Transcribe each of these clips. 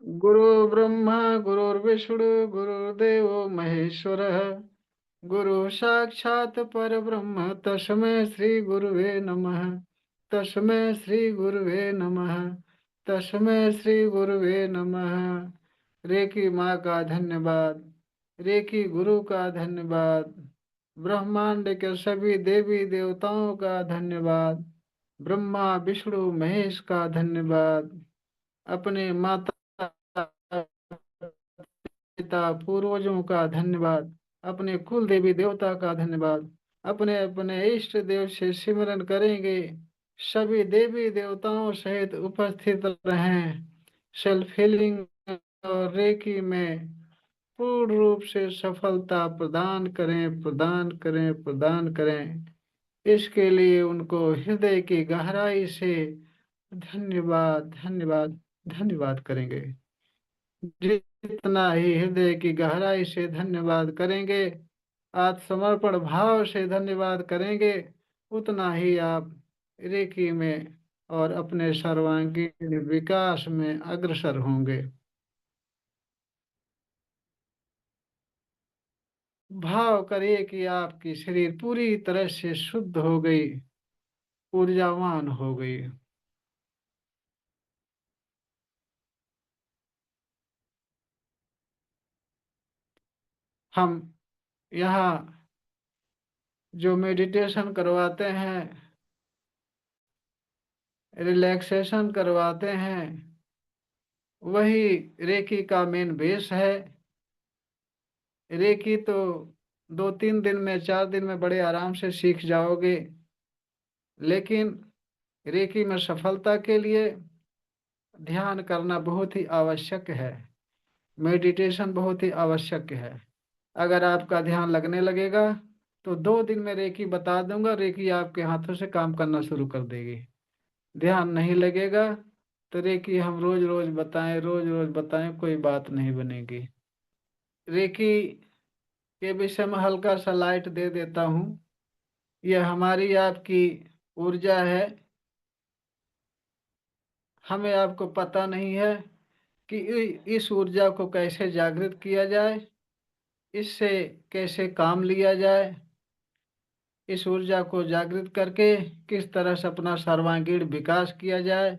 गुरु ब्रह्मा गुरुर्विष्णु गुरुर्देवो महेश्वरः। गुरु साक्षात् परब्रह्म तस्मै श्री गुरुवे नमः। तस्मै श्री गुरुवे नमः। तस्मै श्री गुरुवे नमः। रेकी माँ का धन्यवाद। रेकी गुरु का धन्यवाद। ब्रह्मांड के सभी देवी देवताओं का धन्यवाद। ब्रह्मा विष्णु महेश का धन्यवाद। अपने माता पिता पूर्वजों का धन्यवाद। अपने कुल देवी देवता का धन्यवाद। अपने अपने इष्ट देव से सिमरन करेंगे। सभी देवी देवताओं सहित उपस्थित रहें। सेल्फ हीलिंग और रेकी में पूर्ण रूप से सफलता प्रदान करें, प्रदान करें, प्रदान करें। इसके लिए उनको हृदय की गहराई से धन्यवाद, धन्यवाद, धन्यवाद करेंगे। जितना ही हृदय की गहराई से धन्यवाद करेंगे, आत्मसमर्पण भाव से धन्यवाद करेंगे, उतना ही आप रेकी में और अपने सर्वांगीण विकास में अग्रसर होंगे। भाव करिए कि आपकी शरीर पूरी तरह से शुद्ध हो गई, ऊर्जावान हो गई। हम यहाँ जो मेडिटेशन करवाते हैं, रिलैक्सेशन करवाते हैं, वही रेकी का मेन बेस है। रेकी तो 2-3 दिन में, 4 दिन में बड़े आराम से सीख जाओगे, लेकिन रेकी में सफलता के लिए ध्यान करना बहुत ही आवश्यक है। मेडिटेशन बहुत ही आवश्यक है। अगर आपका ध्यान लगने लगेगा तो 2 दिन में रेकी बता दूंगा, रेकी आपके हाथों से काम करना शुरू कर देगी। ध्यान नहीं लगेगा तो रेकी हम रोज रोज बताएं, रोज रोज बताएं, कोई बात नहीं बनेगी। रेकी के विषय में हल्का सा लाइट दे देता हूँ। यह हमारी आपकी ऊर्जा है। हमें आपको पता नहीं है कि इस ऊर्जा को कैसे जागृत किया जाए, इससे कैसे काम लिया जाए, इस ऊर्जा को जागृत करके किस तरह से अपना सर्वांगीण विकास किया जाए,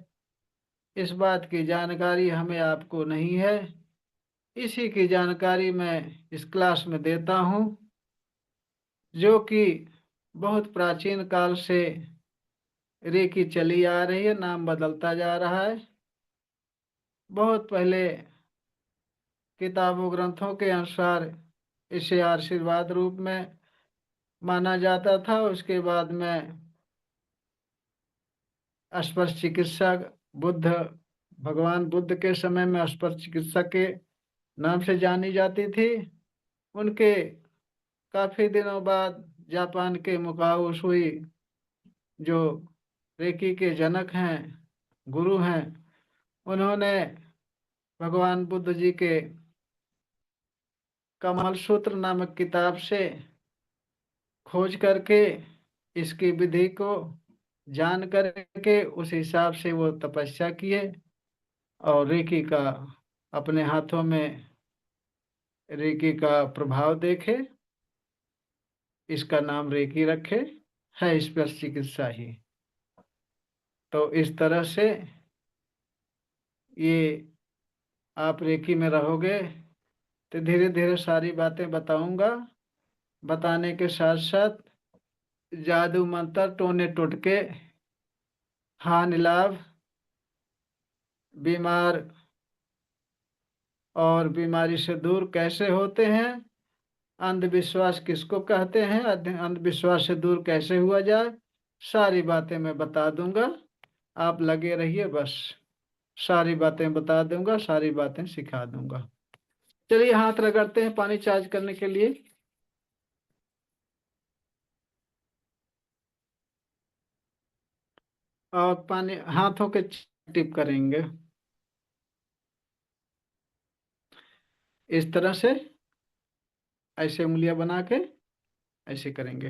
इस बात की जानकारी हमें आपको नहीं है। इसी की जानकारी मैं इस क्लास में देता हूँ, जो कि बहुत प्राचीन काल से रेकी चली आ रही है, नाम बदलता जा रहा है। बहुत पहले किताबों ग्रंथों के अनुसार इसे आशीर्वाद रूप में माना जाता था। उसके बाद में स्पर्श चिकित्सा, बुद्ध, भगवान बुद्ध के समय में स्पर्श चिकित्सा के नाम से जानी जाती थी। उनके काफी दिनों बाद जापान के मुकाओ सुई, जो रेकी के जनक हैं, गुरु हैं, उन्होंने भगवान बुद्ध जी के कमल सूत्र नामक किताब से खोज करके इसकी विधि को जान करके उस हिसाब से वो तपस्या किए और रेकी का अपने हाथों में रेकी का प्रभाव देखे, इसका नाम रेकी रखे, है स्पर्श चिकित्सा ही। तो इस तरह से ये आप रेकी में रहोगे तो धीरे धीरे सारी बातें बताऊंगा। बताने के साथ साथ जादू मंत्र, टोने टोटके, हानि लाभ, बीमार और बीमारी से दूर कैसे होते हैं, अंधविश्वास किसको कहते हैं, अंधविश्वास से दूर कैसे हुआ जाए, सारी बातें मैं बता दूंगा। आप लगे रहिए बस। सारी बातें बता दूंगा, सारी बातें सिखा दूंगा। चलिए हाथ रगड़ते हैं पानी चार्ज करने के लिए। और पानी हाथों के टिप करेंगे इस तरह से, ऐसे उंगलियां बना के ऐसे करेंगे।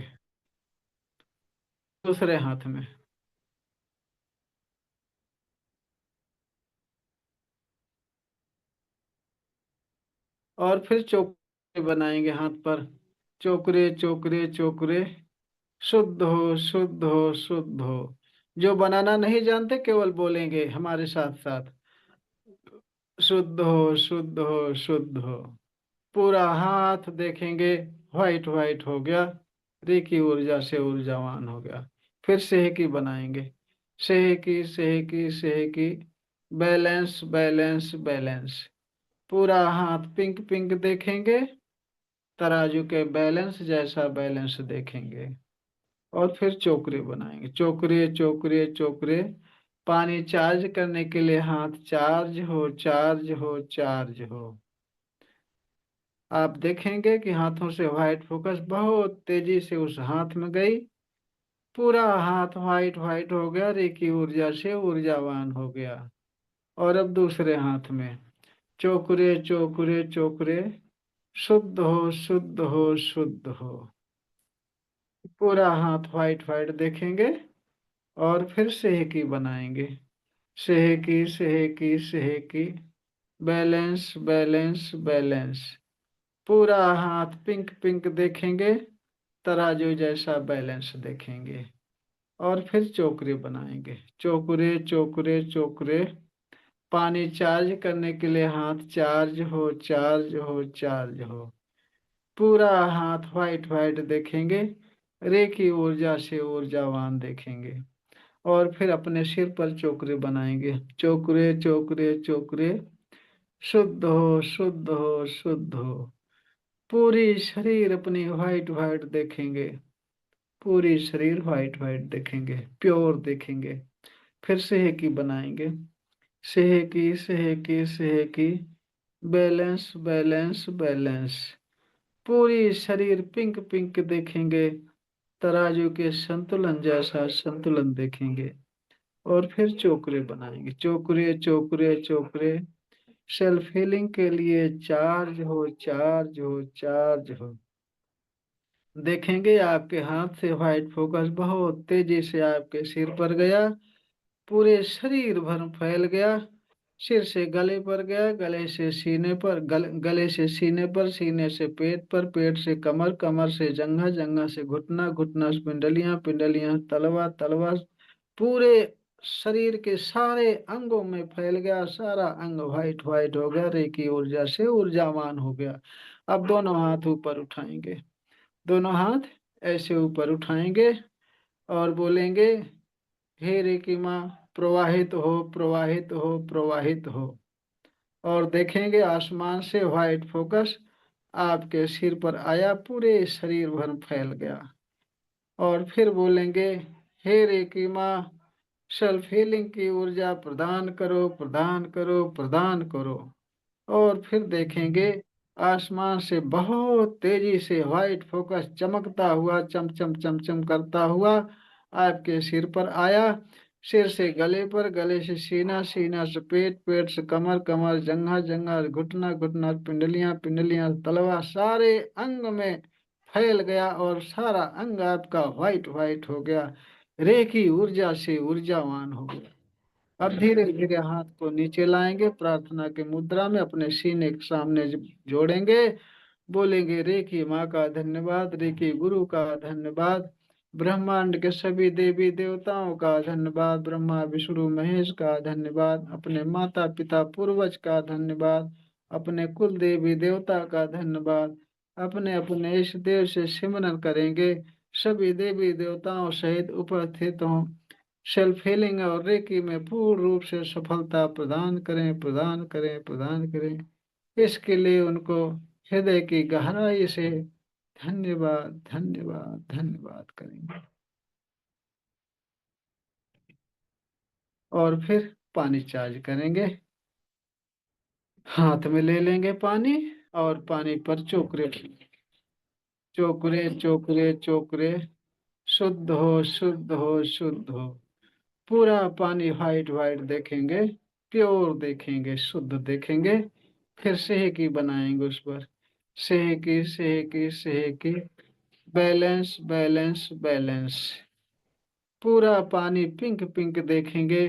दूसरे हाथ में और फिर चोकरे बनाएंगे हाथ पर। चोकरे चोकरे चोकरे, शुद्ध हो शुद्ध हो शुद्ध हो। जो बनाना नहीं जानते केवल बोलेंगे हमारे साथ साथ, शुद्ध हो शुद्ध हो शुद्ध हो। पूरा हाथ देखेंगे, व्हाइट व्हाइट हो गया, रेकी ऊर्जा से ऊर्जावान हो गया। फिर सेहकी बनाएंगे, सेहकी सेहकी सेहकी, बैलेंस बैलेंस बैलेंस। पूरा हाथ पिंक पिंक देखेंगे, तराजू के बैलेंस जैसा बैलेंस देखेंगे। और फिर चोकरे बनाएंगे, चोकरे चोकरे चोकरे। पानी चार्ज करने के लिए हाथ चार्ज हो चार्ज हो चार्ज हो। आप देखेंगे कि हाथों से व्हाइट फोकस बहुत तेजी से उस हाथ में गई, पूरा हाथ व्हाइट व्हाइट हो गया, रेकी ऊर्जा से ऊर्जावान हो गया। और अब दूसरे हाथ में चोकरे चोकरे चोकरे, शुद्ध हो शुद्ध हो शुद्ध हो। पूरा हाथ व्हाइट व्हाइट देखेंगे। और फिर सेहकी बनाएंगे, सेहकी सेहकी सेहकी, बैलेंस बैलेंस बैलेंस। पूरा हाथ पिंक पिंक देखेंगे, तराजू जैसा बैलेंस देखेंगे। और फिर चोकरे बनाएंगे, चोकरे चोकरे चोकरे। पानी चार्ज करने के लिए हाथ चार्ज हो चार्ज हो चार्ज हो। पूरा हाथ व्हाइट व्हाइट देखेंगे, रे की ऊर्जा से ऊर्जावान देखेंगे। और फिर अपने सिर पर चोकरे बनाएंगे, चोकरे चोकरे चोकरे, शुद्ध हो शुद्ध हो शुद्ध हो। पूरी शरीर अपनी व्हाइट व्हाइट देखेंगे, पूरी शरीर व्हाइट व्हाइट देखेंगे, प्योर देखेंगे। फिर सेहकी बनाएंगे, सेहकी सेहकी सेहकी, बैलेंस बैलेंस बैलेंस। पूरी शरीर पिंक पिंक देखेंगे, तराजू के संतुलन जैसा संतुलन देखेंगे। और फिर चोकरे बनाएंगे, चोकरे चोकरे चोकरे। सेल्फ हीलिंग के लिए चार्ज हो चार्ज हो चार्ज हो। देखेंगे आपके हाथ से व्हाइट फोकस बहुत तेजी से आपके सिर पर गया, पूरे शरीर भर फैल गया। सिर से गले पर गया, गले से सीने पर, गले से सीने पर, सीने से पेट पर, पेट से कमर, कमर से जंघा, जंघा से घुटना, घुटना से पिंडलियां, पिंडलियां तलवा, तलवा। पूरे शरीर के सारे अंगों में फैल गया, सारा अंग व्हाइट व्हाइट हो गया, रेकी ऊर्जा से ऊर्जावान हो गया। अब दोनों हाथ ऊपर उठाएंगे, दोनों हाथ ऐसे ऊपर उठाएंगे और बोलेंगे, हे रेकी माँ, प्रवाहित हो प्रवाहित हो प्रवाहित हो। और देखेंगे आसमान से व्हाइट फोकस आपके सिर पर आया, पूरे शरीर भर फैल गया। और फिर बोलेंगे, हे रेकी माँ, सेल्फ हीलिंग की ऊर्जा प्रदान करो प्रदान करो प्रदान करो। और फिर देखेंगे आसमान से बहुत तेजी से व्हाइट फोकस चमकता हुआ, चमचम चमचम करता हुआ आपके सिर पर आया। सिर से गले पर, गले से सीना, सीना से पेट, पेट से कमर, कमर जंघा, जंघा घुटना, घुटना पिंडलियां, पिंडलियां तलवा, सारे अंग में फैल गया और सारा अंग आपका व्हाइट व्हाइट हो गया, रे की ऊर्जा से ऊर्जावान हो गया। अब धीरे धीरे हाथ को नीचे लाएंगे, प्रार्थना की मुद्रा में अपने सीने के सामने जोड़ेंगे। बोलेंगे, रे की माँ का धन्यवाद, रे की गुरु का धन्यवाद, ब्रह्मांड के सभी देवी देवताओं का धन्यवाद, ब्रह्मा विष्णु महेश का धन्यवाद, अपने माता पिता पूर्वज का धन्यवाद, अपने कुल देवी देवता का धन्यवाद। अपने अपने इष्ट देव से सिमरन करेंगे, सभी देवी देवताओं सहित उपस्थित हों। सेल्फ हीलिंग और रेकी में पूर्ण रूप से सफलता प्रदान करें प्रदान करें प्रदान करें। इसके लिए उनको हृदय की गहराई से धन्यवाद धन्यवाद धन्यवाद करेंगे। और फिर पानी चार्ज करेंगे, हाथ में ले लेंगे पानी और पानी पर चोकरे, चोकरे चोकरे चोकरे, शुद्ध हो शुद्ध हो शुद्ध हो। पूरा पानी व्हाइट व्हाइट देखेंगे, प्योर देखेंगे, शुद्ध देखेंगे। फिर सेहकी बनाएंगे उस पर, सेहकी सेहकी सेहकी, बैलेंस बैलेंस बैलेंस। पूरा पानी पिंक पिंक देखेंगे,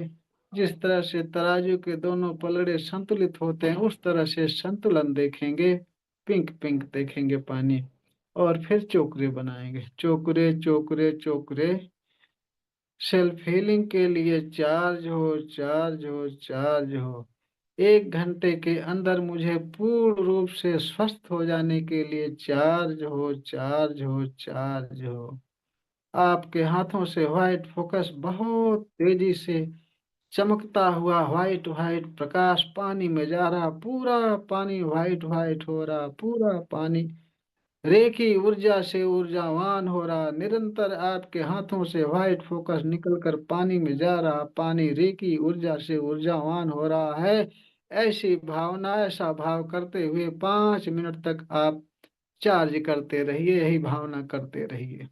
जिस तरह से तराजू के दोनों पलड़े संतुलित होते हैं उस तरह से संतुलन देखेंगे। पिंक पिंक देखेंगे पानी। और फिर चोकरे बनाएंगे, चोकरे चोकरे चोकरे। सेल्फ हीलिंग के लिए चार्ज हो, चार्ज हो, चार्ज हो। 1 घंटे के अंदर मुझे पूर्ण रूप से स्वस्थ हो जाने के लिए चार्ज हो, चार्ज हो, चार्ज हो। आपके हाथों से व्हाइट फोकस बहुत तेजी से चमकता हुआ व्हाइट व्हाइट प्रकाश पानी में जा रहा, पूरा पानी व्हाइट व्हाइट हो रहा, पूरा पानी रेखी ऊर्जा से ऊर्जावान हो रहा। निरंतर आपके हाथों से व्हाइट फोकस निकलकर पानी में जा रहा, पानी रेखी ऊर्जा से ऊर्जावान हो रहा है। ऐसी भावना, ऐसा भाव करते हुए 5 मिनट तक आप चार्ज करते रहिए, यही भावना करते रहिए।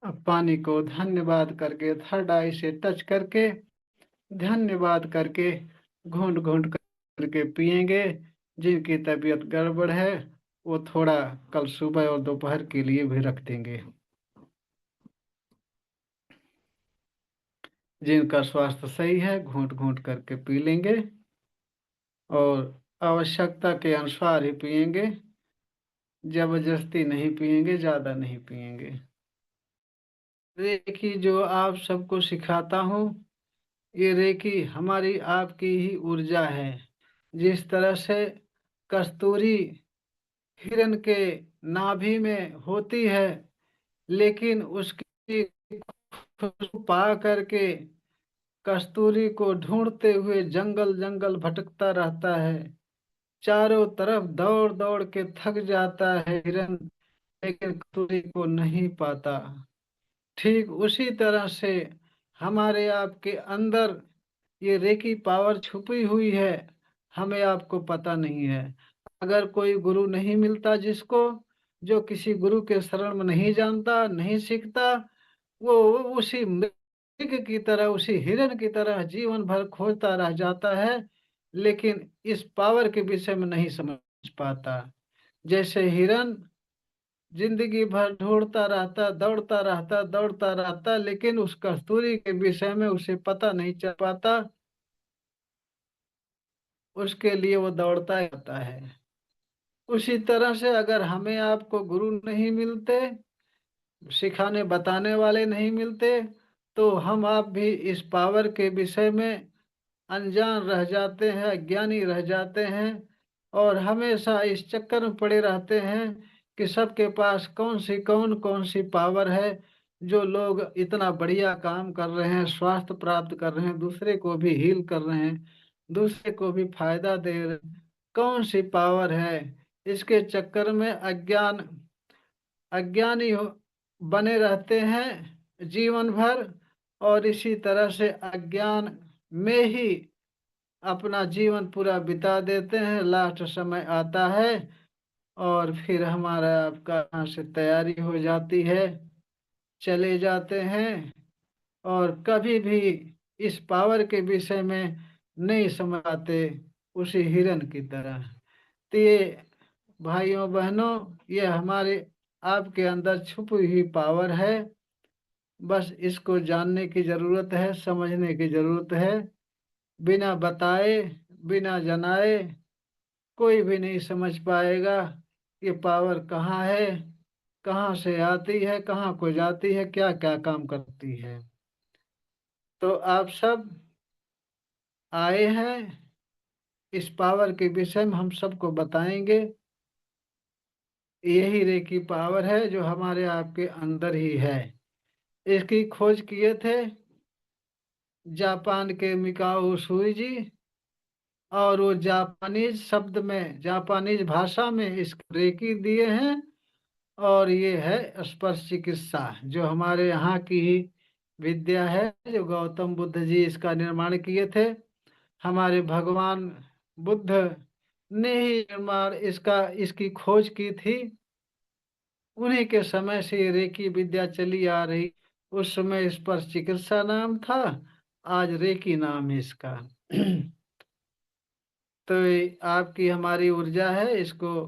अब पानी को धन्यवाद करके, थर्ड आई से टच करके, धन्यवाद करके, घूंट घूंट करके पिएंगे। जिनकी तबीयत गड़बड़ है वो थोड़ा कल सुबह और दोपहर के लिए भी रख देंगे। जिनका स्वास्थ्य सही है घूंट घूंट करके पी लेंगे, और आवश्यकता के अनुसार ही पिएंगे। जबरदस्ती नहीं पिएंगे, ज्यादा नहीं पिएंगे। रेकी जो आप सबको सिखाता हूँ, ये रेकी हमारी आपकी ही ऊर्जा है। जिस तरह से कस्तूरी हिरण के नाभि में होती है, लेकिन उसकी खुशबू पा करके कस्तूरी को ढूंढते हुए जंगल जंगल भटकता रहता है। चारों तरफ दौड़ दौड़ के थक जाता है हिरण, लेकिन कस्तूरी को नहीं पाता। ठीक उसी तरह से हमारे आपके अंदर ये रेकी पावर छुपी हुई है, हमें आपको पता नहीं है। अगर कोई गुरु नहीं मिलता, जिसको जो किसी गुरु के शरण में नहीं जानता, नहीं सीखता, वो उसी मृग की तरह, उसी हिरण की तरह जीवन भर खोजता रह जाता है, लेकिन इस पावर के विषय में नहीं समझ पाता। जैसे हिरण जिंदगी भर ढूंढता रहता, दौड़ता रहता, दौड़ता रहता, लेकिन उस कस्तूरी के विषय में उसे पता नहीं चल पाता। उसके लिए वो दौड़ता ही रहता है। उसी तरह से अगर हमें आपको गुरु नहीं मिलते, सिखाने बताने वाले नहीं मिलते, तो हम आप भी इस पावर के विषय में अनजान रह जाते हैं, अज्ञानी रह जाते हैं, और हमेशा इस चक्कर में पड़े रहते हैं कि सबके पास कौन कौन सी पावर है। जो लोग इतना बढ़िया काम कर रहे हैं, स्वास्थ्य प्राप्त कर रहे हैं, दूसरे को भी हील कर रहे हैं, दूसरे को भी फायदा दे रहे हैं, कौन सी पावर है। इसके चक्कर में अज्ञानी बने रहते हैं जीवन भर, और इसी तरह से अज्ञान में ही अपना जीवन पूरा बिता देते हैं। लास्ट समय आता है और फिर हमारा आपका यहाँ से तैयारी हो जाती है, चले जाते हैं, और कभी भी इस पावर के विषय में नहीं समझ पाते, उसी हिरन की तरह। तो ये भाइयों बहनों, ये हमारे आपके अंदर छुपी हुई पावर है। बस इसको जानने की जरूरत है, समझने की जरूरत है। बिना बताए, बिना जनाए कोई भी नहीं समझ पाएगा ये पावर कहाँ है, कहाँ से आती है, कहाँ को जाती है, क्या क्या काम करती है। तो आप सब आए हैं, इस पावर के विषय में हम सबको बताएंगे। यही रेकी पावर है जो हमारे आपके अंदर ही है। इसकी खोज किए थे जापान के मिकाओ सुई जी, और वो जापानीज शब्द में, जापानीज भाषा में इस रेकी दिए हैं। और ये है स्पर्श चिकित्सा, जो हमारे यहाँ की ही विद्या है, जो गौतम बुद्ध जी इसका निर्माण किए थे। हमारे भगवान बुद्ध ने ही निर्माण इसका, इसकी खोज की थी। उन्हीं के समय से ये रेकी विद्या चली आ रही। उस समय इस पर चिकित्सा नाम था, आज रेकी नाम है इसका। तो ये आपकी हमारी ऊर्जा है, इसको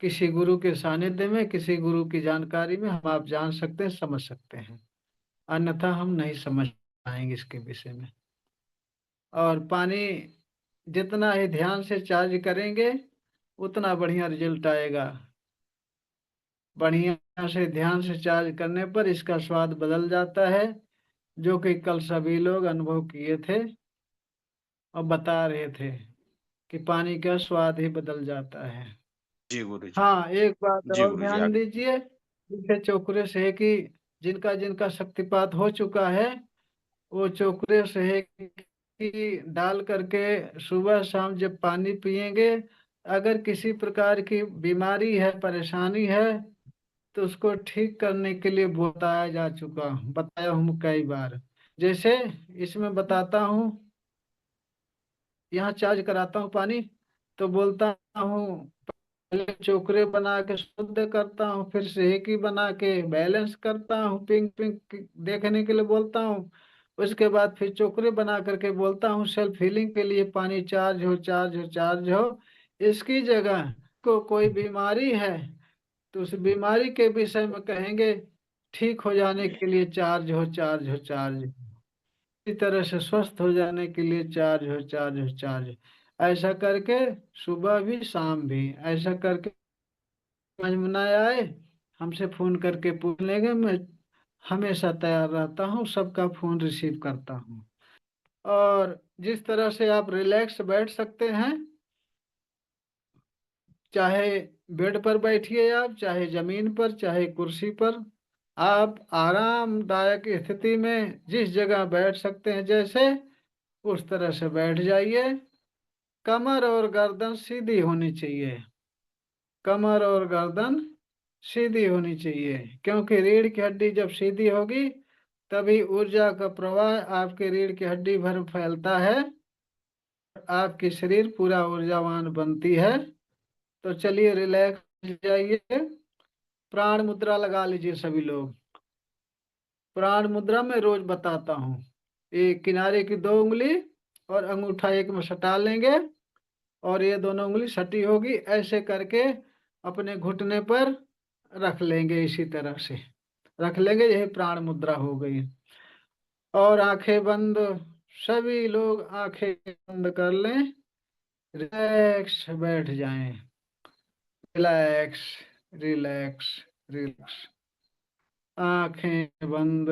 किसी गुरु के सानिध्य में, किसी गुरु की जानकारी में हम आप जान सकते हैं, समझ सकते हैं। अन्यथा हम नहीं समझ पाएंगे इसके विषय में। और पानी जितना ही ध्यान से चार्ज करेंगे उतना बढ़िया रिजल्ट आएगा। बढ़िया से ध्यान से चार्ज करने पर इसका स्वाद बदल जाता है, जो कि कल सभी लोग अनुभव किए थे और बता रहे थे कि पानी का स्वाद ही बदल जाता है। जी गुरु जी। हाँ, एक बात जी और गुरु जी ध्यान दीजिए। जैसे चोकरे से है कि जिनका जिनका शक्तिपात हो चुका है, वो चोकरे से है कि डाल करके सुबह शाम जब पानी पिएंगे, अगर किसी प्रकार की बीमारी है, परेशानी है, तो उसको ठीक करने के लिए बताया जा चुका, बताया हूँ कई बार। जैसे इसमें बताता हूँ, यहाँ चार्ज कराता हूँ पानी, तो बोलता हूँ पहले चोकरे बना के शुद्ध करता हूँ, फिर सेकी बना के बैलेंस करता हूँ, पिंक पिंक देखने के लिए बोलता हूँ। उसके बाद फिर चोकरे बना करके बोलता हूँ सेल्फ हीलिंग के लिए पानी चार्ज हो, चार्ज हो, चार्ज हो। इसकी जगह को कोई बीमारी है तो उस बीमारी के विषय में कहेंगे ठीक हो जाने के लिए चार्ज हो, चार्ज हो, चार्ज हो। इसी तरह से स्वस्थ हो जाने के लिए चार्ज हो, चार्ज हो, चार्ज हो। ऐसा करके सुबह भी शाम भी ऐसा करके समझ में ना आए, हमसे फोन करके पूछ लेंगे। मैं हमेशा तैयार रहता हूँ, सबका फोन रिसीव करता हूँ। और जिस तरह से आप रिलैक्स बैठ सकते हैं, चाहे बेड पर बैठिए आप, चाहे जमीन पर, चाहे कुर्सी पर, आप आरामदायक स्थिति में जिस जगह बैठ सकते हैं, जैसे उस तरह से बैठ जाइए। कमर और गर्दन सीधी होनी चाहिए, कमर और गर्दन सीधी होनी चाहिए, क्योंकि रीढ़ की हड्डी जब सीधी होगी तभी ऊर्जा का प्रवाह आपके रीढ़ की हड्डी भर फैलता है, आपकी शरीर पूरा ऊर्जावान बनती है। तो चलिए रिलैक्स जाइए। प्राण मुद्रा लगा लीजिए सभी लोग। प्राण मुद्रा में रोज बताता हूँ, एक किनारे की दो उंगली और अंगूठा एक में सटा लेंगे, और ये दोनों उंगली सटी होगी, ऐसे करके अपने घुटने पर रख लेंगे। इसी तरह से रख लेंगे, यही प्राण मुद्रा हो गई। और आंखें बंद, सभी लोग आंखें बंद कर लें, रिलैक्स बैठ जाएं। रिलैक्स, रिलैक्स, रिलैक्स, आंखें बंद,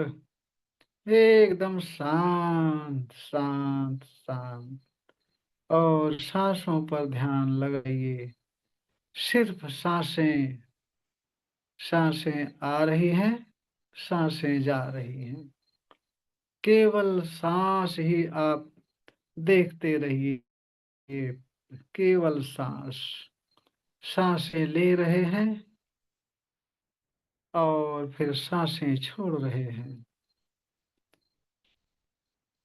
एकदम शांत, शांत, शांत। और सांसों पर ध्यान लगाइए। सिर्फ सांसें, सांसें आ रही हैं, सांसें जा रही हैं। केवल सांस ही आप देखते रहिए, केवल सांस। सांसें ले रहे हैं और फिर सांसें छोड़ रहे हैं,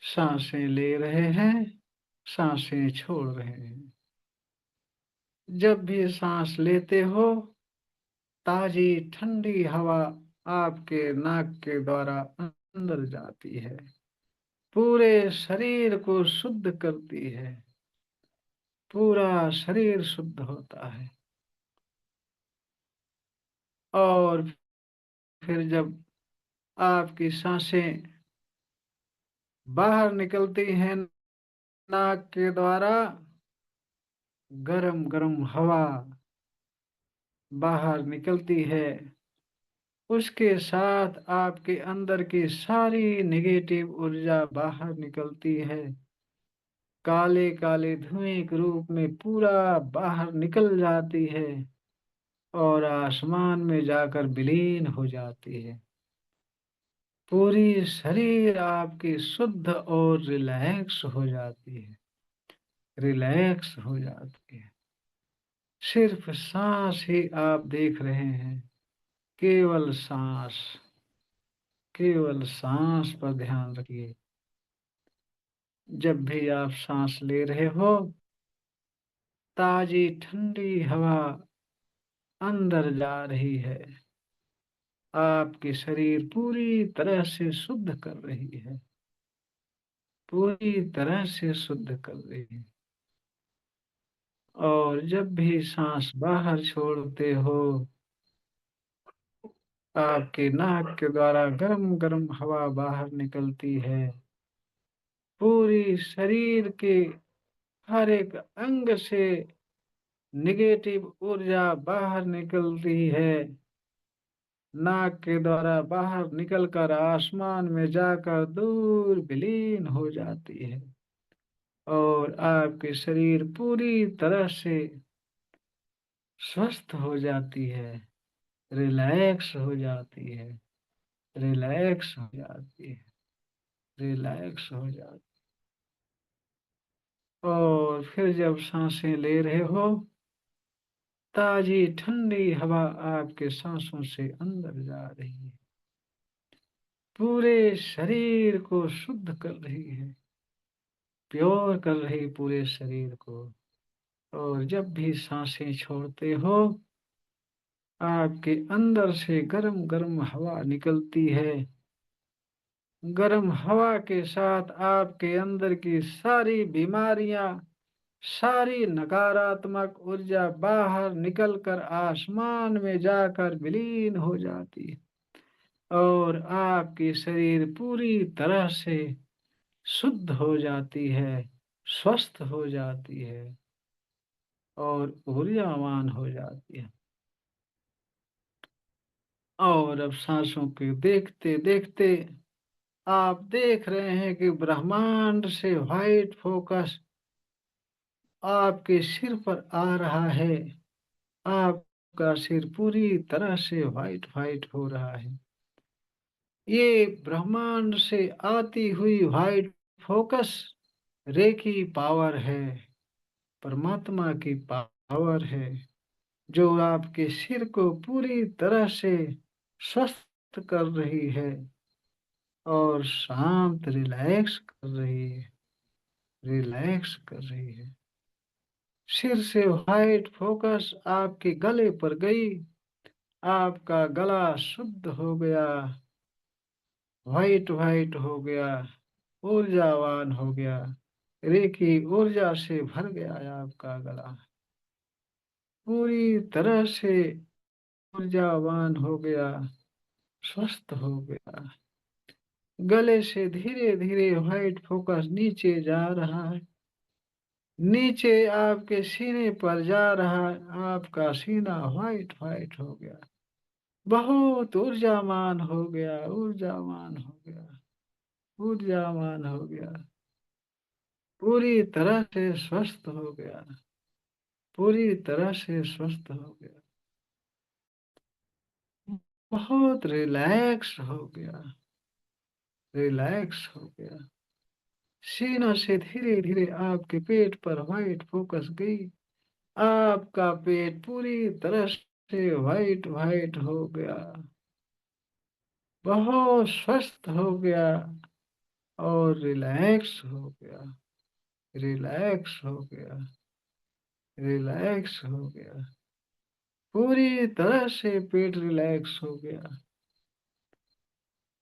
सांसें ले रहे हैं, सांसें छोड़ रहे हैं। जब भी सांस लेते हो, ताजी ठंडी हवा आपके नाक के द्वारा अंदर जाती है, पूरे शरीर को शुद्ध करती है। पूरा शरीर शुद्ध होता है। और फिर जब आपकी सांसें बाहर निकलती हैं नाक के द्वारा, गरम गरम हवा बाहर निकलती है, उसके साथ आपके अंदर की सारी नेगेटिव ऊर्जा बाहर निकलती है, काले काले धुएं के रूप में पूरा बाहर निकल जाती है और आसमान में जाकर विलीन हो जाती है। पूरी शरीर आपकी शुद्ध और रिलैक्स हो जाती है, रिलैक्स हो जाती है। सिर्फ सांस ही आप देख रहे हैं, केवल सांस, केवल सांस पर ध्यान रखिए। जब भी आप सांस ले रहे हो, ताजी ठंडी हवा अंदर जा रही है, आपके शरीर पूरी तरह से शुद्ध कर रही है, पूरी तरह से शुद्ध कर रही है। और जब भी सांस बाहर छोड़ते हो, आपके नाक के द्वारा गरम गरम हवा बाहर निकलती है, पूरी शरीर के हर एक अंग से नेगेटिव ऊर्जा बाहर निकल रही है, नाक के द्वारा बाहर निकलकर आसमान में जाकर दूर विलीन हो जाती है और आपके शरीर पूरी तरह से स्वस्थ हो जाती है, रिलैक्स हो जाती है, रिलैक्स हो जाती है, रिलैक्स हो जाती है। और फिर जब सांसें ले रहे हो, ताजी ठंडी हवा आपके सांसों से अंदर जा रही है, पूरे शरीर को शुद्ध कर रही है, प्योर कर रही पूरे शरीर को। और जब भी सांसें छोड़ते हो, आपके अंदर से गरम गरम हवा निकलती है, गरम हवा के साथ आपके अंदर की सारी बीमारियां, सारी नकारात्मक ऊर्जा बाहर निकलकर आसमान में जाकर विलीन हो जाती है और आपकी शरीर पूरी तरह से शुद्ध हो जाती है, स्वस्थ हो जाती है और ऊर्जावान हो जाती है। और अब सांसों के देखते देखते आप देख रहे हैं कि ब्रह्मांड से व्हाइट फोकस आपके सिर पर आ रहा है, आपका सिर पूरी तरह से व्हाइट व्हाइट हो रहा है। ये ब्रह्मांड से आती हुई व्हाइट फोकस रेकी पावर है, परमात्मा की पावर है, जो आपके सिर को पूरी तरह से स्वस्थ कर रही है और शांत रिलैक्स कर रही है, रिलैक्स कर रही है। सिर से व्हाइट फोकस आपके गले पर गई, आपका गला शुद्ध हो गया, व्हाइट व्हाइट हो गया, ऊर्जावान हो गया, रेखी ऊर्जा से भर गया है आपका गला, पूरी तरह से ऊर्जावान हो गया, स्वस्थ हो गया। गले से धीरे धीरे व्हाइट फोकस नीचे जा रहा है, नीचे आपके सीने पर जा रहा है, आपका सीना व्हाइट व्हाइट हो गया, बहुत ऊर्जावान हो गया, ऊर्जावान हो गया, ऊर्जावान हो गया, पूरी तरह से स्वस्थ हो गया, पूरी तरह से स्वस्थ हो गया, बहुत रिलैक्स हो गया, रिलैक्स हो गया। सीना से धीरे धीरे आपके पेट पर व्हाइट फोकस गई, आपका पेट पूरी तरह से व्हाइट व्हाइट हो गया, बहुत स्वस्थ हो गया और रिलैक्स हो गया, रिलैक्स हो गया, रिलैक्स हो गया, पूरी तरह से पेट रिलैक्स हो गया,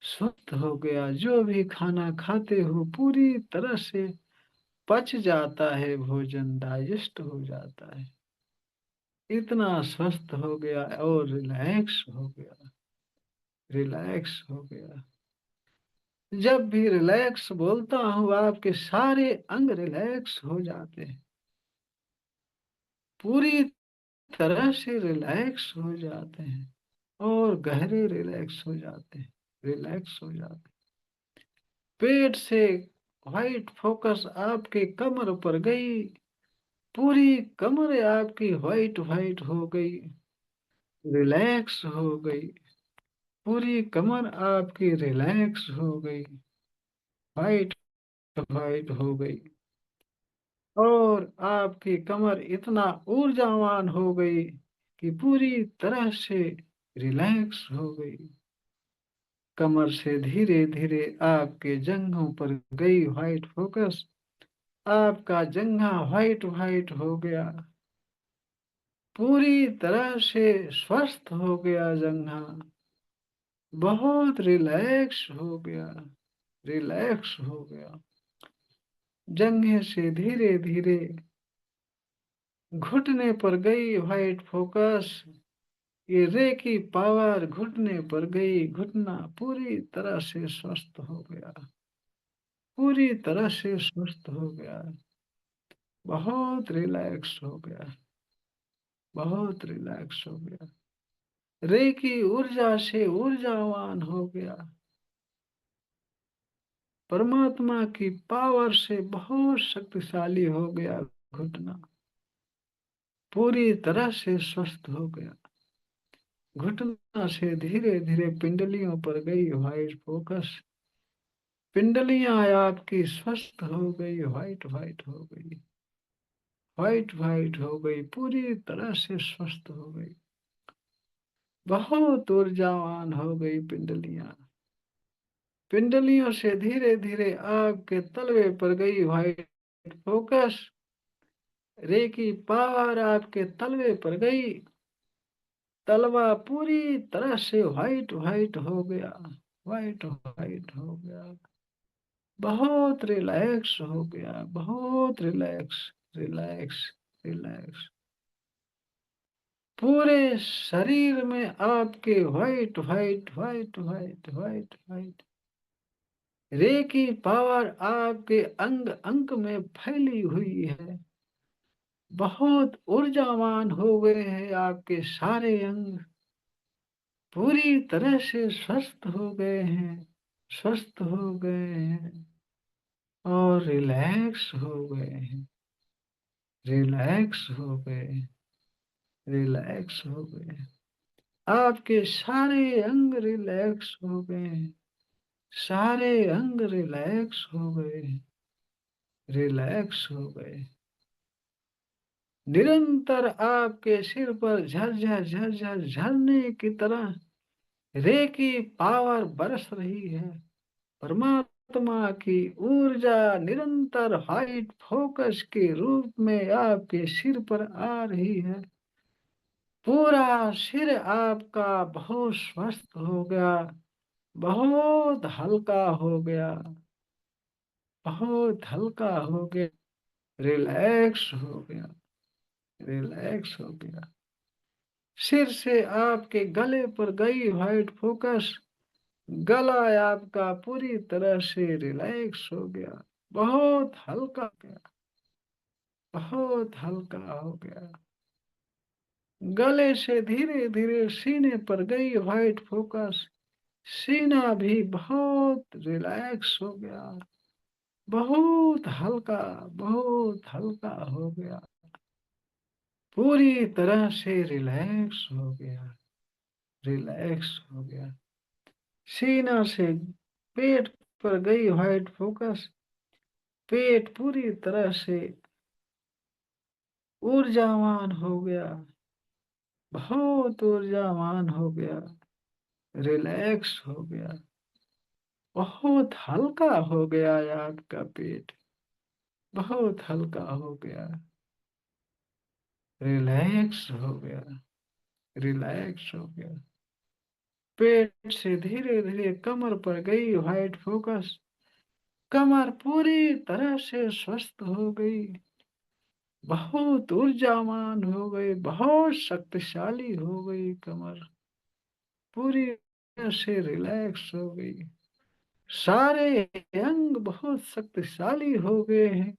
स्वस्थ हो गया। जो भी खाना खाते हो पूरी तरह से पच जाता है भोजन, डाइजेस्ट हो जाता है, इतना स्वस्थ हो गया और रिलैक्स हो गया, रिलैक्स हो गया। जब भी रिलैक्स बोलता हूँ आपके सारे अंग रिलैक्स हो जाते हैं, पूरी तरह से रिलैक्स हो जाते हैं और गहरे रिलैक्स हो जाते हैं, रिलैक्स हो जाते हैं। पेट से व्हाइट फोकस आपके कमर पर गई, पूरी कमर आपकी व्हाइट व्हाइट हो गई, रिलैक्स हो गई, पूरी कमर आपकी रिलैक्स हो गई, व्हाइट व्हाइट हो गई, और आपकी कमर इतना ऊर्जावान हो गई कि पूरी तरह से रिलैक्स हो गई। कमर से धीरे धीरे आपके जंघों पर गई व्हाइट फोकस, आपका जंघा व्हाइट व्हाइट हो गया, पूरी तरह से स्वस्थ हो गया जंघा, बहुत रिलैक्स हो गया, रिलैक्स हो गया। जंघे से धीरे धीरे घुटने पर गई व्हाइट फोकस, ये रे की पावर घुटने पर गई, घुटना पूरी तरह से स्वस्थ हो गया, पूरी तरह से स्वस्थ हो गया, बहुत रिलैक्स हो गया, बहुत रिलैक्स हो गया, रे की ऊर्जा से ऊर्जावान हो गया, परमात्मा की पावर से बहुत शक्तिशाली हो गया, घुटना पूरी तरह से स्वस्थ हो गया। घुटना से धीरे धीरे पिंडलियों पर गई व्हाइट फोकस, पिंडलियां आपकी स्वस्थ हो गई, व्हाइट व्हाइट हो गई, व्हाइट व्हाइट हो गई, पूरी तरह से स्वस्थ हो गई, बहुत ऊर्जावान हो गई पिंडलियां। पिंडलियों से धीरे धीरे आपके तलवे पर गई व्हाइट फोकस, रे की पावर आपके तलवे पर गई, तलवा पूरी तरह से व्हाइट व्हाइट हो गया, व्हाइट व्हाइट हो गया, बहुत रिलैक्स हो गया, बहुत रिलैक्स, रिलैक्स, रिलैक्स। पूरे शरीर में आपके white white white white white white, रे की पावर आपके अंग अंग में फैली हुई है, बहुत ऊर्जावान हो गए हैं आपके सारे अंग, पूरी तरह से स्वस्थ हो गए हैं, स्वस्थ हो गए हैं और रिलैक्स हो गए हैं, रिलैक्स हो गए, रिलैक्स हो गए। आपके सारे अंग रिलैक्स हो गए हैं, सारे अंग रिलैक्स हो गए, रिलैक्स हो गए। निरंतर आपके सिर पर झरझर झरझर झरने की तरह रे की पावर बरस रही है, परमात्मा की ऊर्जा निरंतर हाइट फोकस के रूप में आपके सिर पर आ रही है, पूरा सिर आपका बहुत स्वस्थ हो गया, बहुत हल्का हो गया, बहुत हल्का हो गया, रिलैक्स हो गया, रिलैक्स हो गया। सिर से आपके गले पर गई व्हाइट फोकस, गला आपका पूरी तरह से रिलैक्स हो गया, बहुत हल्का हो गया, बहुत हल्का हो गया। गले से धीरे धीरे सीने पर गई व्हाइट फोकस, सीना भी बहुत रिलैक्स हो गया, बहुत हल्का, बहुत हल्का हो गया, पूरी तरह से रिलैक्स हो गया, रिलैक्स हो गया। सीना से पेट पर गई व्हाइट फोकस, पेट पूरी तरह से ऊर्जावान हो गया, बहुत ऊर्जावान हो गया, रिलैक्स हो गया, बहुत हल्का हो गया आपका पेट, बहुत हल्का हो गया, रिलैक्स हो गया, रिलैक्स हो गया। पेट से धीरे धीरे कमर पर गई व्हाइट फोकस, कमर पूरी तरह से स्वस्थ हो गई, बहुत ऊर्जावान हो गई, बहुत शक्तिशाली हो गई। कमर पूरी तरह से रिलैक्स हो गई, सारे अंग बहुत शक्तिशाली हो गए हैं,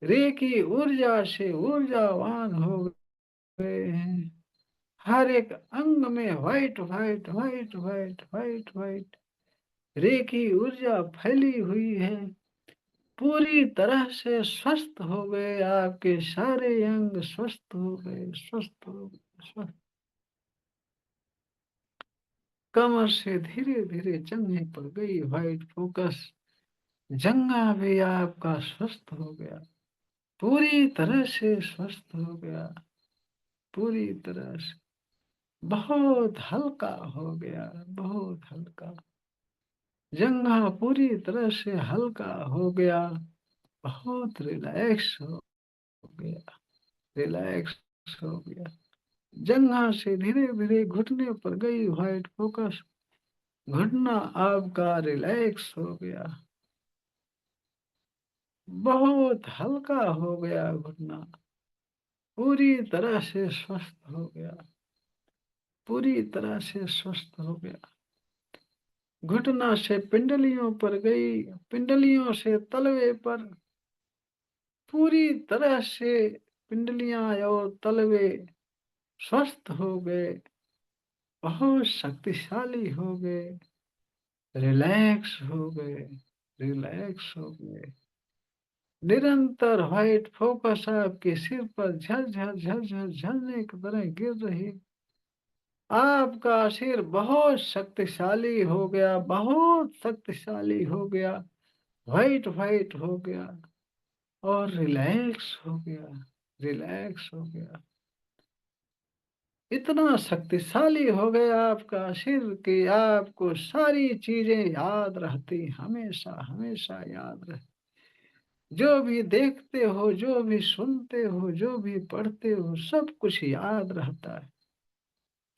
रे की ऊर्जा से ऊर्जावान हो गए हैं। हर एक अंग में white white white white white white रे की ऊर्जा फैली हुई है। पूरी तरह से स्वस्थ हो गए, आपके सारे अंग स्वस्थ हो गए, स्वस्थ हो गए, स्वस्थ। कमर से धीरे धीरे जंघे पर गई व्हाइट फोकस, जंघा भी आपका स्वस्थ हो गया, पूरी तरह से स्वस्थ हो गया, पूरी तरह से बहुत हल्का हो गया, बहुत हल्का। जंघा पूरी तरह से हल्का हो गया, बहुत रिलैक्स हो गया, रिलैक्स हो गया। जंघा से धीरे धीरे घुटने पर गई व्हाइट फोकस, घुटना आपका रिलैक्स हो गया, बहुत हल्का हो गया घुटना, पूरी तरह से स्वस्थ हो गया, पूरी तरह से स्वस्थ हो गया। घुटना से पिंडलियों पर गई, पिंडलियों से तलवे पर, पूरी तरह से पिंडलियां और तलवे स्वस्थ हो गए, बहुत शक्तिशाली हो गए, रिलैक्स हो गए, रिलैक्स हो गए। निरंतर व्हाइट फोकस आपके सिर पर झरझर झरझर झरने की तरह गिर रही। आपका सिर बहुत शक्तिशाली हो गया, बहुत शक्तिशाली हो गया, व्हाइट व्हाइट हो गया और रिलैक्स हो गया, रिलैक्स हो गया। इतना शक्तिशाली हो गया आपका सिर कि आपको सारी चीजें याद रहती, हमेशा हमेशा याद रहती। जो भी देखते हो, जो भी सुनते हो, जो भी पढ़ते हो, सब कुछ याद रहता है,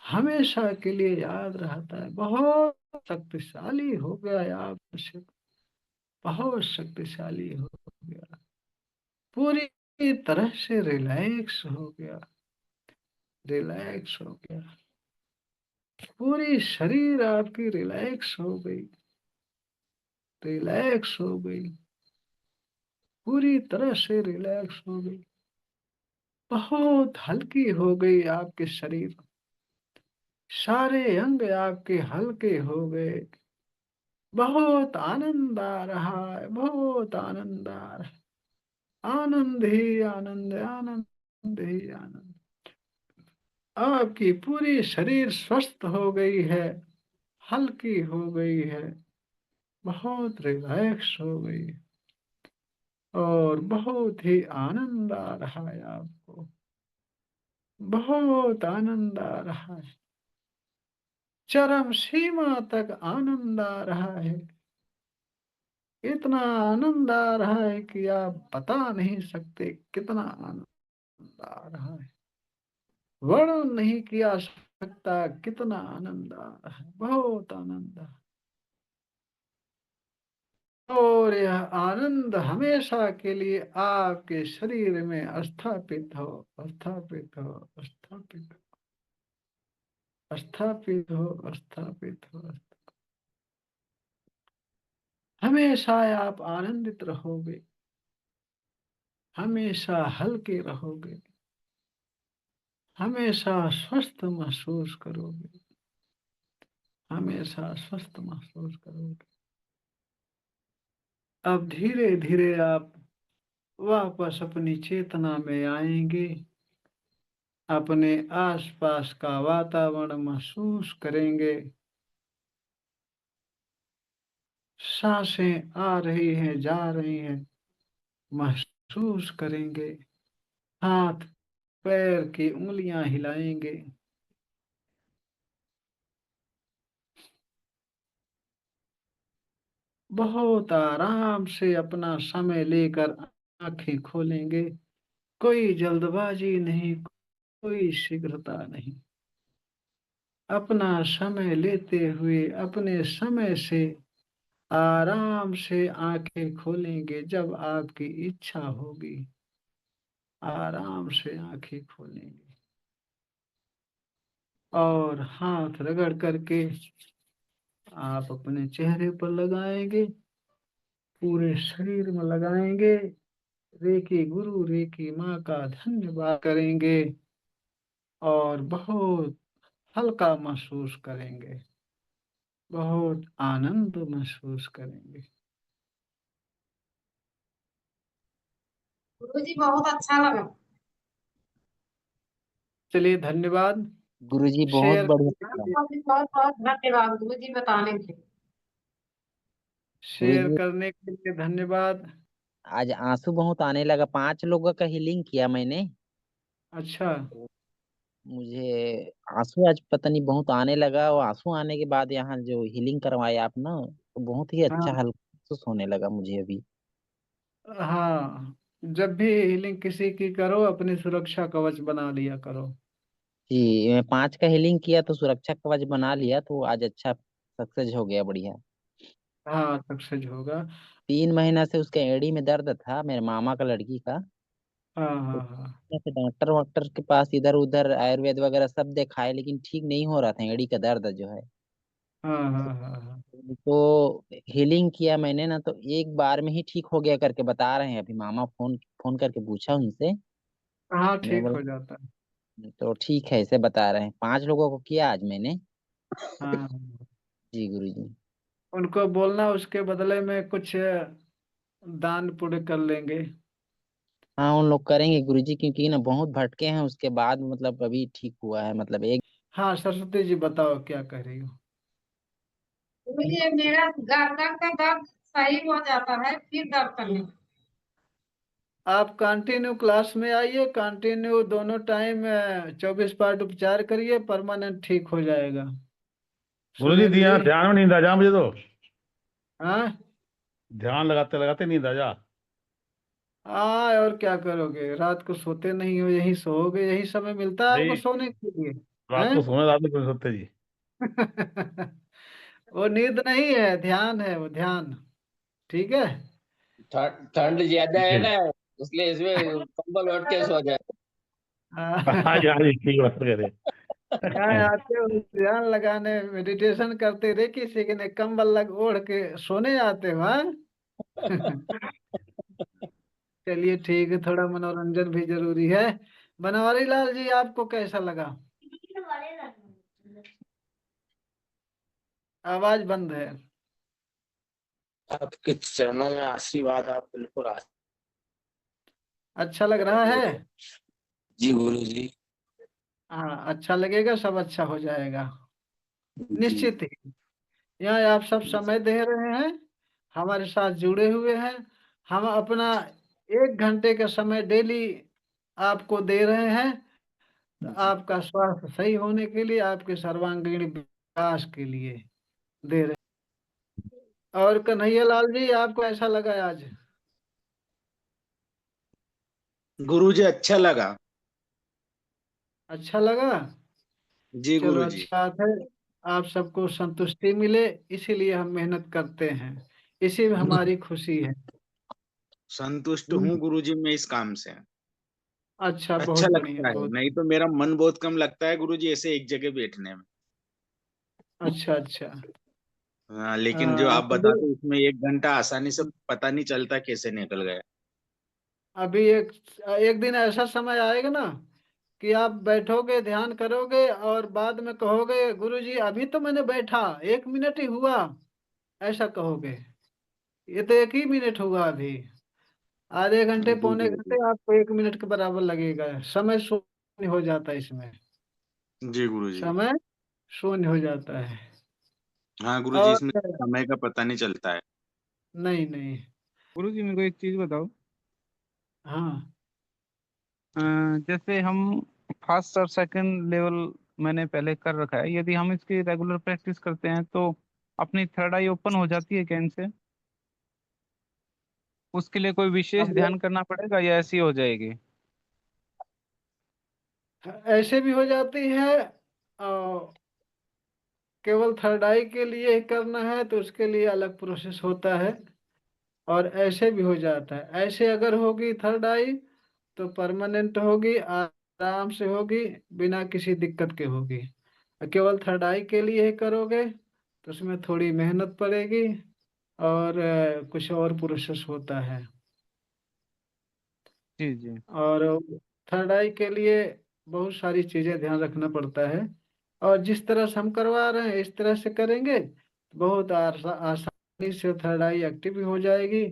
हमेशा के लिए याद रहता है। बहुत शक्तिशाली हो गया है आप सिर, बहुत शक्तिशाली हो गया, पूरी तरह से रिलैक्स हो गया, रिलैक्स हो गया। पूरी शरीर आपकी रिलैक्स हो गई, रिलैक्स हो गई, पूरी तरह से रिलैक्स हो गई, बहुत हल्की हो गई आपके शरीर, सारे अंग आपके हल्के हो गए, बहुत आनंद आ रहा है, बहुत आनंद आ रहा है, आनंद ही आनंद, आनंद ही आनंद। आपकी पूरी शरीर स्वस्थ हो गई है, हल्की हो गई है, बहुत रिलैक्स हो गई और बहुत ही आनंद आ रहा है आपको, बहुत आनंद आ रहा है, चरम सीमा तक आनंद आ रहा है। इतना आनंद आ रहा है कि आप बता नहीं सकते कितना आनंद आ रहा है, वर्णन नहीं किया सकता कितना आनंद आ रहा है, बहुत आनंद आ। और यह आनंद हमेशा के लिए आपके शरीर में स्थापित हो, स्थापित हो, स्थापित हो, स्थापित हो, स्थापित हो। हमेशा आप आनंदित रहोगे, हमेशा हल्के रहोगे, हमेशा स्वस्थ महसूस करोगे, हमेशा स्वस्थ महसूस करोगे। अब धीरे धीरे आप वापस अपनी चेतना में आएंगे, अपने आसपास का वातावरण महसूस करेंगे, सांसें आ रही हैं, जा रही हैं, महसूस करेंगे, हाथ पैर की उंगलियां हिलाएंगे, बहुत आराम से अपना समय लेकर आंखें खोलेंगे, कोई जल्दबाजी नहीं, कोई शीघ्रता नहीं, अपना समय लेते हुए अपने समय से आराम से आंखें खोलेंगे जब आपकी इच्छा होगी। आराम से आंखें खोलेंगे और हाथ रगड़ करके आप अपने चेहरे पर लगाएंगे, पूरे शरीर में लगाएंगे। रेकी गुरु रेकी माँ का धन्यवाद करेंगे और बहुत हल्का महसूस करेंगे, बहुत आनंद महसूस करेंगे। गुरुजी बहुत अच्छा लगा। चलिए धन्यवाद। गुरुजी बहुत शेयर बढ़िया करने के लगा। लिए, आपका भी बहुत बहुत धन्यवाद गुरुजी बताने के लिए। शेयर गुरुजी करने के लिए धन्यवाद। आज आंसू बहुत आने लगा, 5 लोगों का हीलिंग किया मैंने। अच्छा। मुझे आंसू आज पता नहीं बहुत आने लगा, और आंसू आने के बाद यहाँ जो हीलिंग करवाए आप ना, तो बहुत ही अच्छा हाँ हल्का महसूस होने लगा मुझे अभी। हाँ, जब भी हीलिंग किसी की करो अपनी सुरक्षा कवच बना लिया करो। जी, मैं 5 का हीलिंग किया तो सुरक्षा कवच बना लिया, तो आज अच्छा सक्सेस हो गया, बढ़िया। हाँ सक्सेस होगा। 3 महीना से उसके एड़ी में दर्द था, मेरे मामा का लड़की का। हाँ तो हाँ हाँ ऐसे डॉक्टर वॉक्टर के पास इधर उधर आयुर्वेद वगैरह सब दिखाए, लेकिन ठीक नहीं हो रहा था एड़ी का दर्द जो है। हाँ हाँ हाँ हाँ तो हीलिंग किया मैंने ना, तो एक बार में ही ठीक हो गया करके बता रहे हैं। अभी मामा फोन फोन करके पूछा उनसे। हाँ, मैं ठीक बोला हो जाता है। तो ठीक है, ऐसे बता रहे हैं। 5 लोगों को किया आज मैंने। हाँ हाँ। जी गुरु जी। उनको बोलना उसके बदले में कुछ दान पुण्य कर लेंगे। हाँ उन लोग करेंगे गुरु जी, क्योंकि ना बहुत भटके हैं उसके बाद, मतलब अभी ठीक हुआ है, मतलब एक। हाँ सरस्वती जी बताओ क्या कह रही हो। गुरुजी मेरा गर्दन का दर्द सही हो जाता है फिर दर्द करने। आप कंटिन्यू क्लास में आइए, कंटिन्यू दोनों टाइम 24 पार्ट उपचार करिए, परमानेंट ठीक हो जाएगा। गुरु जी सुनील दिया जी। ध्यान में नींद आ जा मुझे तो। हाँ ध्यान लगाते लगाते नींद आ जा। हाँ, और क्या करोगे, रात को सोते नहीं हो, यही सोओगे, यही समय मिलता है आपको नहीं, सोने के लिए। रात को सोने, रात में क्यों सोते जी? हैं? वो नींद नहीं है, ध्यान है, वो ध्यान। ठीक है। ठंड ज्यादा ठीक है है। ना, इसलिए इसमें कंबल ओढ़ के सो जाए। हाँ हाँ, यार, ये ठीक बात कह रहे यहाँ हैं। आते हो ध्यान लगाने, मेडिटेशन करते रहे किसी के ने कंबल लग ओढ़ के सोने आते हो, हाँ? चलिए ठीक है, थोड़ा मनोरंजन भी जरूरी है। बनवारी लाल जी आपको कैसा लगा? आवाज बंद है। आपके चरणों में आशीर्वाद, आप बिल्कुल अच्छा लग रहा है? जी गुरु जी। हाँ अच्छा लगेगा, सब अच्छा हो जाएगा जी निश्चित ही। यहाँ आप सब समय दे रहे हैं, हमारे साथ जुड़े हुए हैं। हम अपना 1 घंटे का समय डेली आपको दे रहे हैं, तो जी। आपका स्वास्थ्य सही होने के लिए, आपके सर्वांगीण विकास के लिए दे रहे हैं। और कन्हैया लाल जी आपको ऐसा लगा आज? गुरुजी अच्छा लगा। अच्छा लगा। जी चलो गुरुजी। अच्छा बात है, आप सबको संतुष्टि मिले, इसीलिए हम मेहनत करते हैं, इसी में हमारी खुशी है। संतुष्ट हम्म, हूँ गुरुजी मैं इस काम से। अच्छा अच्छा बहुत बढ़िया, लगता है, बहुत। नहीं तो मेरा मन बहुत कम लगता है गुरुजी ऐसे एक जगह बैठने में। अच्छा अच्छा। हाँ, लेकिन जो आप अभी बताते उसमें 1 घंटा आसानी से पता नहीं चलता कैसे निकल गया। अभी एक एक दिन ऐसा समय आएगा ना कि आप बैठोगे ध्यान करोगे और बाद में कहोगे गुरुजी अभी तो मैंने बैठा, 1 मिनट ही हुआ, ऐसा कहोगे। ये तो 1 ही मिनट हुआ अभी। आधे घंटे जी पौने गुरुजी। घंटे आपको 1 मिनट के बराबर लगेगा, समय शून्य हो जाता है इसमें। जी गुरुजी। समय शून्य हो जाता है। हाँ गुरुजी, और इसमें समय का पता नहीं चलता है। नहीं नहीं। गुरु जी मेरे को एक चीज बताओ। हाँ अ, जैसे हम फर्स्ट और सेकंड लेवल मैंने पहले कर रखा है, यदि हम इसकी रेगुलर प्रैक्टिस करते हैं तो अपनी थर्ड आई ओपन हो जाती है क्या इनसे? उसके लिए कोई विशेष अब ध्यान करना पड़ेगा या ऐसी हो जाएगी? ऐसे भी हो जाती है, और केवल थर्ड आई के लिए ही करना है तो उसके लिए अलग प्रोसेस होता है, और ऐसे भी हो जाता है। ऐसे अगर होगी थर्ड आई तो परमानेंट होगी, आराम से होगी, बिना किसी दिक्कत के होगी। केवल थर्ड आई के लिए ही करोगे तो उसमें थोड़ी मेहनत पड़ेगी, और कुछ और प्रोसेस होता है। जी जी और थर्ड आई के लिए बहुत सारी चीजें ध्यान रखना पड़ता है, और जिस तरह से हम करवा रहे हैं इस तरह से करेंगे तो बहुत आसानी से थर्ड आई एक्टिव भी हो जाएगी,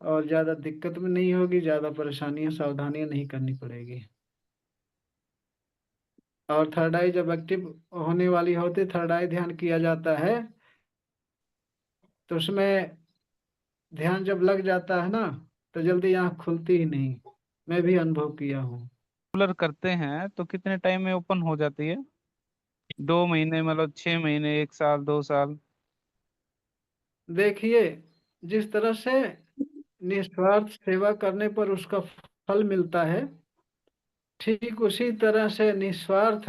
और ज्यादा दिक्कत भी नहीं होगी, ज्यादा परेशानियां सावधानियां नहीं करनी पड़ेगी। और थर्ड आई जब एक्टिव होने वाली होती, थर्ड आई ध्यान किया जाता है, तो उसमें ध्यान जब लग जाता है ना तो जल्दी आँख खुलती ही नहीं। मैं भी अनुभव किया हूँ। रेगुलर करते हैं तो कितने टाइम में ओपन हो जाती है? 2 महीने, मतलब 6 महीने, 1 साल, 2 साल? देखिए, जिस तरह से निस्वार्थ सेवा करने पर उसका फल मिलता है, ठीक उसी तरह से निस्वार्थ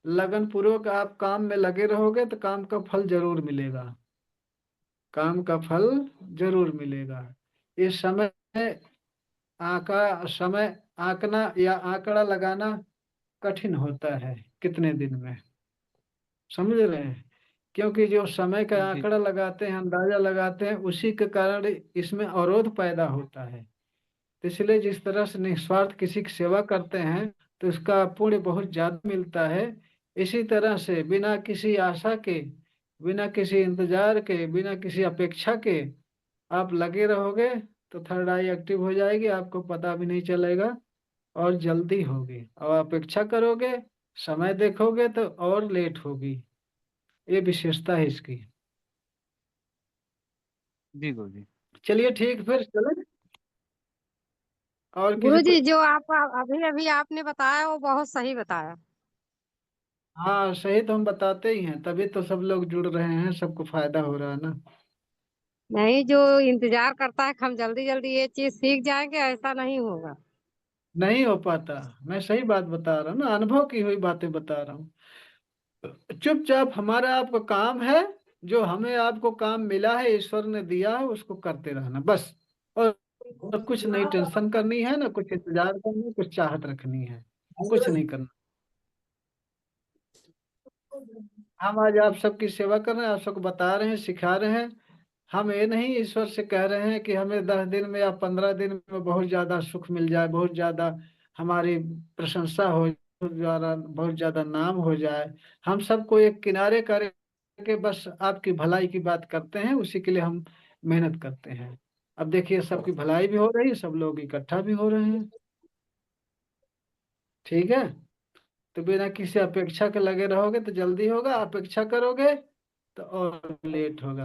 लगन पूर्वक आप काम में लगे रहोगे तो काम का फल जरूर मिलेगा। काम का फल जरूर मिलेगा। इस समय समय आंकना या आंकड़ा लगाना कठिन होता है कितने दिन में, समझ रहे हैं? क्योंकि जो समय का जी आंकड़ा लगाते हैं, अंदाजा लगाते हैं, उसी के कारण इसमें अवरोध पैदा होता है। तो इसलिए जिस तरह से निस्वार्थ किसी की सेवा करते हैं तो उसका पुण्य बहुत ज्यादा मिलता है। इसी तरह से बिना किसी आशा के, बिना किसी इंतजार के, बिना किसी अपेक्षा के आप लगे रहोगे तो थर्ड आई एक्टिव हो जाएगी, आपको पता भी नहीं चलेगा, और जल्दी होगी। और अपेक्षा करोगे, समय देखोगे तो और लेट होगी। ये विशेषता है इसकी। जी गुरुजी। चलिए ठीक, फिर चले। और किसी गुरुजी, जो आप अभी अभी आपने बताया वो बहुत सही बताया। हाँ, सही तो हम बताते ही हैं, तभी तो सब लोग जुड़ रहे हैं, सबको फायदा हो रहा है ना। नहीं, जो इंतजार करता है कि हम जल्दी जल्दी ये चीज सीख जाएंगे, ऐसा नहीं होगा। नहीं हो पाता। मैं सही बात बता रहा हूँ ना, अनुभव की हुई बातें बता रहा हूँ। चुपचाप हमारा आपका काम है, जो हमें आपको काम मिला है, ईश्वर ने दिया है, उसको करते रहना बस। और कुछ नहीं टेंशन करनी है ना, कुछ इंतजार करना, कुछ चाहत रखनी है, कुछ नहीं करना। हम आज आप सबकी सेवा कर रहे हैं, आप सबको बता रहे हैं, सिखा रहे हैं। हम ये नहीं ईश्वर से कह रहे हैं कि हमें 10 दिन में या 15 दिन में बहुत ज्यादा सुख मिल जाए, बहुत ज्यादा हमारी प्रशंसा हो, बहुत ज्यादा नाम हो जाए। हम सबको एक किनारे करके बस आपकी भलाई की बात करते हैं, उसी के लिए हम मेहनत करते हैं। अब देखिए, सबकी भलाई भी हो रही है, सब लोग इकट्ठा भी हो रहे हैं। ठीक है, तो बिना किसी अपेक्षा के लगे रहोगे तो जल्दी होगा, अपेक्षा करोगे तो और लेट होगा।